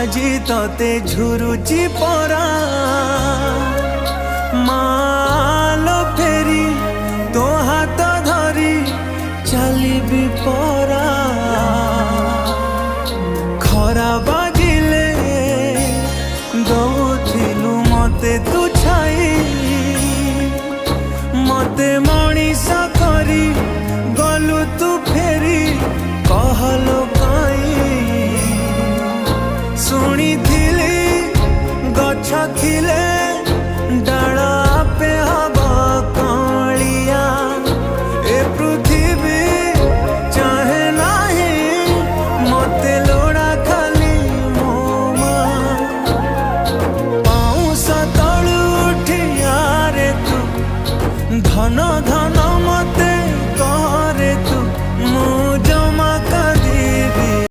আজি ততে ঝুরুচি পরা মালো ফেরি তো হাত ধরি চালিবি পরা খরা বাজিলে দৌথিলু মতে তু ছাই মতে মଣିষ করি গলু তু ফেরি कहलो काई शुणी गछ खिले